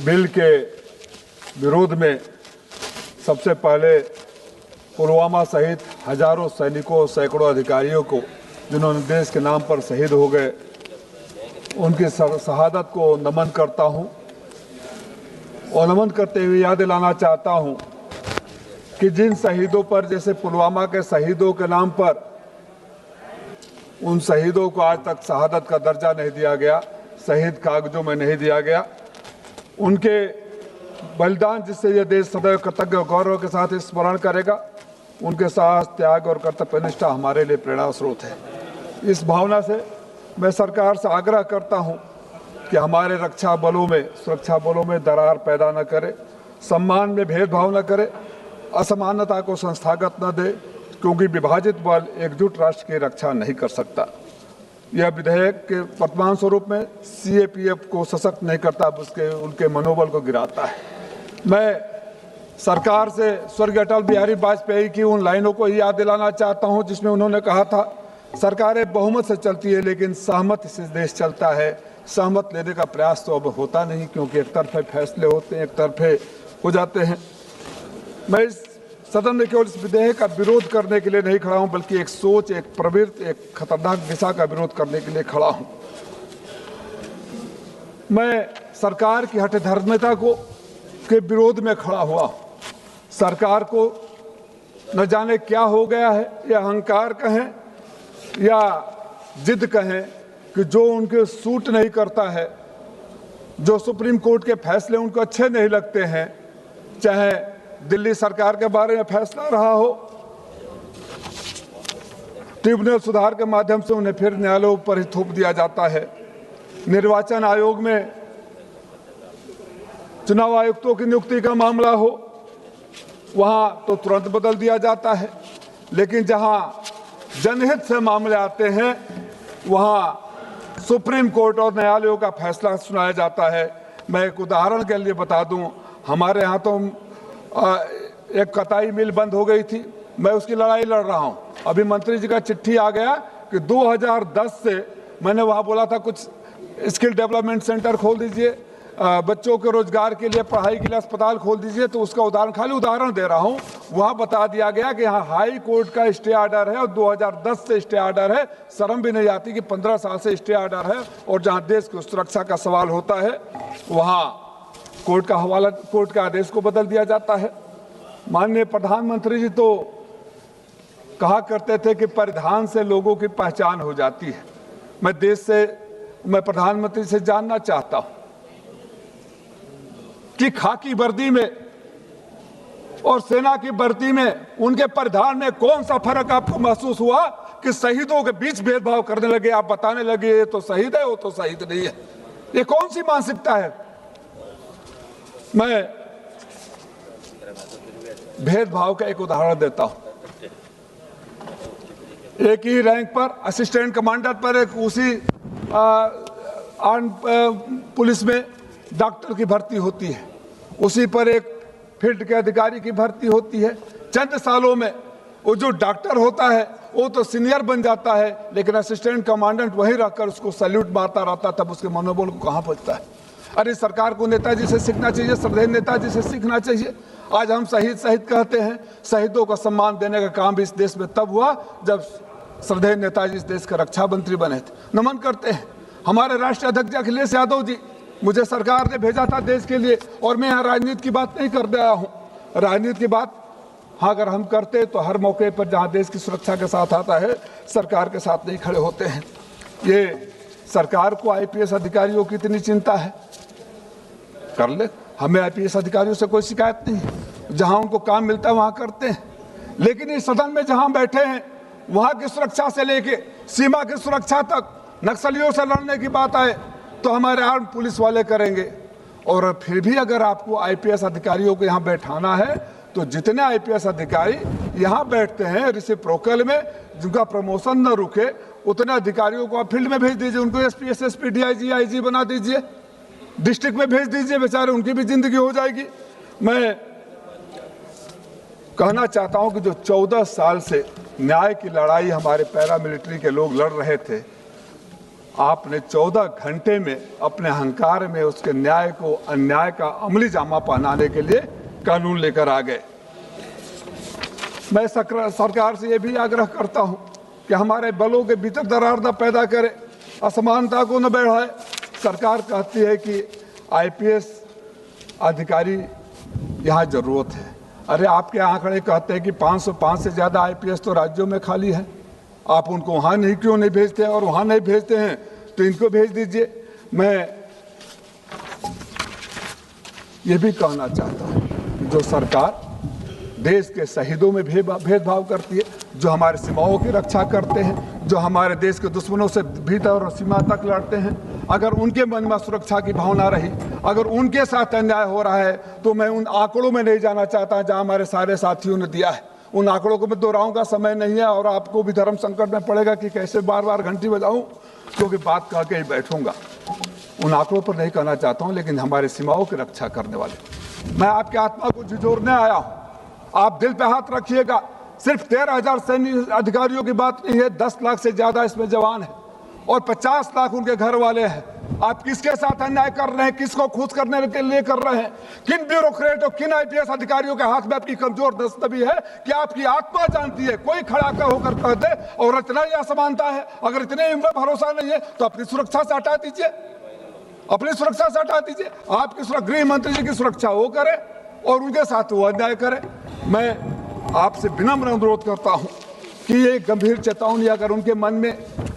Bill के विरोध में सबसे पहले पुलवामा सहित हजारों सैनिकों सैकड़ों अधिकारियों को जिन्होंने देश के नाम पर शहीद हो गए उनकी शहादत को नमन करता हूं और नमन करते हुए याद दिलाना चाहता हूं कि जिन शहीदों पर, जैसे पुलवामा के शहीदों के नाम पर, उन शहीदों को आज तक शहादत का दर्जा नहीं दिया गया, शहीद कागजों में नहीं दिया गया। उनके बलिदान जिससे यह देश सदैव कृतज्ञ और गौरव के साथ स्मरण करेगा, उनके साहस, त्याग और कर्तव्यनिष्ठा हमारे लिए प्रेरणा स्रोत है। इस भावना से मैं सरकार से आग्रह करता हूं कि हमारे रक्षा बलों में, सुरक्षा बलों में दरार पैदा न करे, सम्मान में भेदभाव न करे, असमानता को संस्थागत न दे, क्योंकि विभाजित बल एकजुट राष्ट्र की रक्षा नहीं कर सकता। यह विधेयक के वर्तमान स्वरूप में सीएपीएफ को सशक्त नहीं करता, उनके मनोबल को गिराता है। मैं सरकार से स्वर्गीय अटल बिहारी वाजपेयी की उन लाइनों को याद दिलाना चाहता हूं जिसमें उन्होंने कहा था, सरकारें बहुमत से चलती है लेकिन सहमत से देश चलता है। सहमत लेने का प्रयास तो अब होता नहीं, क्योंकि एक तरफे फैसले होते हैं, एक तरफे हो जाते हैं। मैं इस सदन में केवल इस विधेयक का विरोध करने के लिए नहीं खड़ा हूं, बल्कि एक सोच, एक प्रवृत्ति, एक खतरनाक दिशा का विरोध करने के लिए खड़ा हूं। मैं सरकार की हठधर्मिता के विरोध में खड़ा हुआ। सरकार को न जाने क्या हो गया है, या अहंकार कहें या जिद कहें, कि जो उनके सूट नहीं करता है, जो सुप्रीम कोर्ट के फैसले उनको अच्छे नहीं लगते हैं, चाहे दिल्ली सरकार के बारे में फैसला रहा हो, ट्रिब्यूनल सुधार के माध्यम से उन्हें फिर न्यायालयों पर ही थोप दिया जाता है। निर्वाचन आयोग में चुनाव आयुक्तों की नियुक्ति का मामला हो, वहां तो तुरंत बदल दिया जाता है, लेकिन जहां जनहित से मामले आते हैं वहां सुप्रीम कोर्ट और न्यायालयों का फैसला सुनाया जाता है। मैं एक उदाहरण के लिए बता दूं, हमारे यहाँ तो एक कताई मिल बंद हो गई थी, मैं उसकी लड़ाई लड़ रहा हूं। अभी मंत्री जी का चिट्ठी आ गया कि 2010 से मैंने वहां बोला था कुछ स्किल डेवलपमेंट सेंटर खोल दीजिए, बच्चों के रोजगार के लिए, पढ़ाई के लिए अस्पताल खोल दीजिए, तो उसका उदाहरण, खाली उदाहरण दे रहा हूं। वहां बता दिया गया कि यहाँ हाई कोर्ट का स्टे ऑर्डर है और 2010 से स्टे ऑर्डर है। शर्म भी नहीं आती कि 15 साल से स्टे ऑर्डर है, और जहां देश की सुरक्षा का सवाल होता है वहां कोर्ट का आदेश को बदल दिया जाता है। माननीय प्रधानमंत्री जी तो कहा करते थे कि परिधान से लोगों की पहचान हो जाती है। मैं प्रधानमंत्री से जानना चाहता हूं कि खाकी वर्दी में और सेना की वर्दी में उनके परिधान में कौन सा फर्क आपको महसूस हुआ कि शहीदों के बीच भेदभाव करने लगे, आप बताने लगे ये तो शहीद है, वो तो शहीद नहीं है। ये कौन सी मानसिकता है? मैं भेदभाव का एक उदाहरण देता हूं। एक ही रैंक पर, असिस्टेंट कमांडर पर, एक उसी पुलिस में डॉक्टर की भर्ती होती है, उसी पर एक फील्ड के अधिकारी की भर्ती होती है। चंद सालों में वो जो डॉक्टर होता है वो तो सीनियर बन जाता है, लेकिन असिस्टेंट कमांडेंट वहीं रहकर उसको सैल्यूट मारता रहता, तब उसके मनोबल को कहां पहुंचता है। अरे सरकार को नेताजी से सीखना चाहिए, श्रद्धेय नेताजी से सीखना चाहिए। आज हम शहीद कहते हैं, शहीदों का सम्मान देने का काम भी इस देश में तब हुआ जब श्रद्धेय नेताजी इस देश के रक्षा मंत्री बने थे। नमन करते हैं हमारे राष्ट्रीय अध्यक्ष अखिलेश यादव जी, मुझे सरकार ने भेजा था देश के लिए, और मैं यहाँ राजनीति की बात नहीं कर रहा हूँ। राजनीति की बात हाँ अगर हम करते तो हर मौके पर जहाँ देश की सुरक्षा के साथ आता है, सरकार के साथ नहीं खड़े होते हैं। ये सरकार को आईपीएस अधिकारियों की इतनी चिंता है, कर ले, हमें आईपीएस अधिकारियों से कोई शिकायत नहीं है, जहाँ उनको काम मिलता है वहाँ करते हैं। लेकिन इस सदन में जहाँ बैठे हैं वहाँ की सुरक्षा से लेके सीमा की सुरक्षा तक, नक्सलियों से लड़ने की बात आए तो हमारे आर्म पुलिस वाले करेंगे। और फिर भी अगर आपको आईपीएस अधिकारियों को यहाँ बैठाना है तो जितने आईपीएस अधिकारी यहाँ बैठते हैं रेसिप्रोकल में, जिनका प्रमोशन न रुके, उतने अधिकारियों को आप फील्ड में भेज दीजिए, उनको एसपी, एसएसपी, डीआईजी, आईजी बना दीजिए, डिस्ट्रिक्ट में भेज दीजिए, बेचारे उनकी भी जिंदगी हो जाएगी। मैं कहना चाहता हूं कि जो 14 साल से न्याय की लड़ाई हमारे पैरामिलिट्री के लोग लड़ रहे थे, आपने 14 घंटे में अपने अहंकार में उसके न्याय को अन्याय का अमली जामा पहनाने के लिए कानून लेकर आ गए। मैं सरकार से यह भी आग्रह करता हूं कि हमारे बलों के भीतर दरार न पैदा करे, असमानता को न बढ़ाए। सरकार कहती है कि आईपीएस अधिकारी यहाँ जरूरत है। अरे आपके आंकड़े कहते हैं कि 505 से ज़्यादा आईपीएस तो राज्यों में खाली है। आप उनको वहाँ नहीं क्यों नहीं भेजते हैं? और वहाँ नहीं भेजते हैं तो इनको भेज दीजिए। मैं ये भी कहना चाहता हूँ कि जो सरकार देश के शहीदों में भेदभाव करती है, जो हमारे सीमाओं की रक्षा करते हैं, जो हमारे देश के दुश्मनों से भीतर और सीमा तक लड़ते हैं, अगर उनके मन में सुरक्षा की भावना रही, अगर उनके साथ अन्याय हो रहा है तो मैं उन आंकड़ों में नहीं जाना चाहता जहां हमारे सारे साथियों ने दिया है। उन आंकड़ों को मैं दोहराऊंगा, समय नहीं है और आपको भी धर्म संकट में पड़ेगा कि कैसे बार बार घंटी बजाऊं, क्योंकि बात कह के ही बैठूंगा। उन आंकड़ों पर नहीं कहना चाहता हूं, लेकिन हमारे सीमाओं की रक्षा करने वाले, मैं आपकी आत्मा को झिझोरने आया हूं। आप दिल पे हाथ रखिएगा। सिर्फ 13,000 सैन्य अधिकारियों की बात नहीं है, 10 लाख से ज्यादा इसमें जवान है और 50 लाख उनके घर वाले हैं। आप किसके साथ अन्याय कर रहे हैं? किसको खुश करने के लिए कर रहे हैं? किन ब्यूरोक्रेट और किन आईपीएस अधिकारियों के हाथ में आपकी कमजोर दस्तबी है कि आपकी आत्मा जानती है? कोई खड़ा होकर कह दे और इतना ही असमानता है। अगर इतने भरोसा नहीं है तो अपनी सुरक्षा से हटा दीजिए, अपनी सुरक्षा से हटा दीजिए। आपकी गृह मंत्री जी की सुरक्षा वो करे और उनके साथ वो अन्याय करे। मैं आपसे विनम्र अनुरोध करता हूं कि ये गंभीर चेतावनी, अगर उनके मन में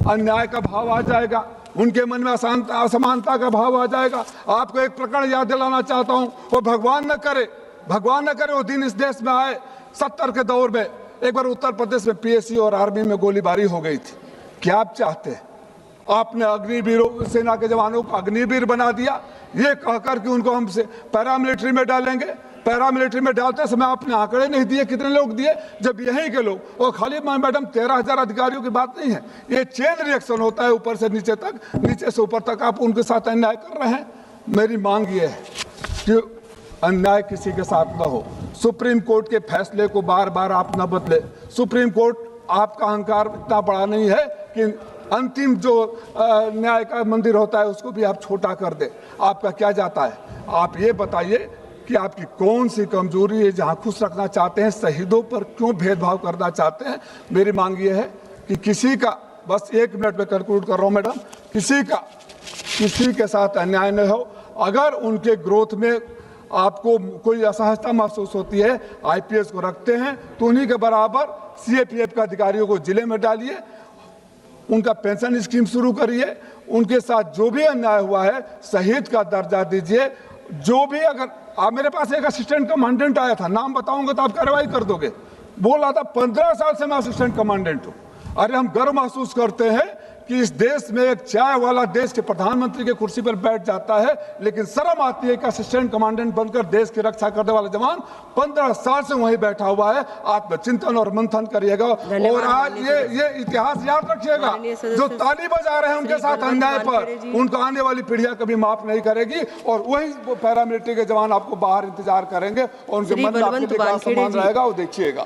अन्याय का भाव आ जाएगा, उनके मन में असमानता का भाव आ जाएगा। आपको एक प्रकरण याद दिलाना चाहता हूं, और भगवान न करे वो दिन इस देश में आए। 70 के दौर में एक बार उत्तर प्रदेश में पीएसी और आर्मी में गोलीबारी हो गई थी। क्या आप चाहते हैं? आपने अग्निवीर सेना के जवानों को अग्निवीर बना दिया, ये कहकर कि उनको हम पैरामिलिट्री में डालेंगे। पैरामिलिट्री में डालते समय आपने आंकड़े नहीं दिए कितने लोग दिए, जब यहीं के लोग, और खाली मैडम 13,000 अधिकारियों की बात नहीं है, ये चेन रिएक्शन होता है ऊपर से नीचे तक, नीचे से ऊपर तक आप उनके साथ अन्याय कर रहे हैं। मेरी मांग ये है कि अन्याय किसी के साथ न हो। सुप्रीम कोर्ट के फैसले को बार बार आप न बदले। सुप्रीम कोर्ट, आपका अहंकार इतना बड़ा नहीं है कि अंतिम जो न्याय का मंदिर होता है उसको भी आप छोटा कर दे। आपका क्या जाता है? आप ये बताइए कि आपकी कौन सी कमजोरी है जहां खुश रखना चाहते हैं, शहीदों पर क्यों भेदभाव करना चाहते हैं। मेरी मांग ये है कि किसी का, बस 1 मिनट में कंक्लूड कर रहा हूं मैडम, किसी के साथ अन्याय न हो। अगर उनके ग्रोथ में आपको कोई असहजता महसूस होती है, आईपीएस को रखते हैं तो उन्हीं के बराबर सीएपीएफ के अधिकारियों को जिले में डालिए, उनका पेंशन स्कीम शुरू करिए, उनके साथ जो भी अन्याय हुआ है शहीद का दर्जा दीजिए। जो भी, अगर आप, मेरे पास एक असिस्टेंट कमांडेंट आया था, नाम बताऊंगा तो आप कार्रवाई कर दोगे, बोल रहा था 15 साल से मैं असिस्टेंट कमांडेंट हूं। अरे हम गर्व महसूस करते हैं कि इस देश में एक चाय वाला देश के प्रधानमंत्री के कुर्सी पर बैठ जाता है, लेकिन शर्म आती है कि असिस्टेंट कमांडेंट बनकर देश की रक्षा करने वाला जवान 15 साल से वहीं बैठा हुआ है। आत्मचिंतन और मंथन करिएगा और आज ये इतिहास याद रखिएगा। जो ताली बजा रहे हैं उनके साथ अन्याय पर, उनको आने वाली पीढ़ियां कभी माफ नहीं करेगी और वही पैरामिलिट्री के जवान आपको बाहर इंतजार करेंगे और उनके मन में आपके लिए सम्मान रहेगा, वो देखिएगा।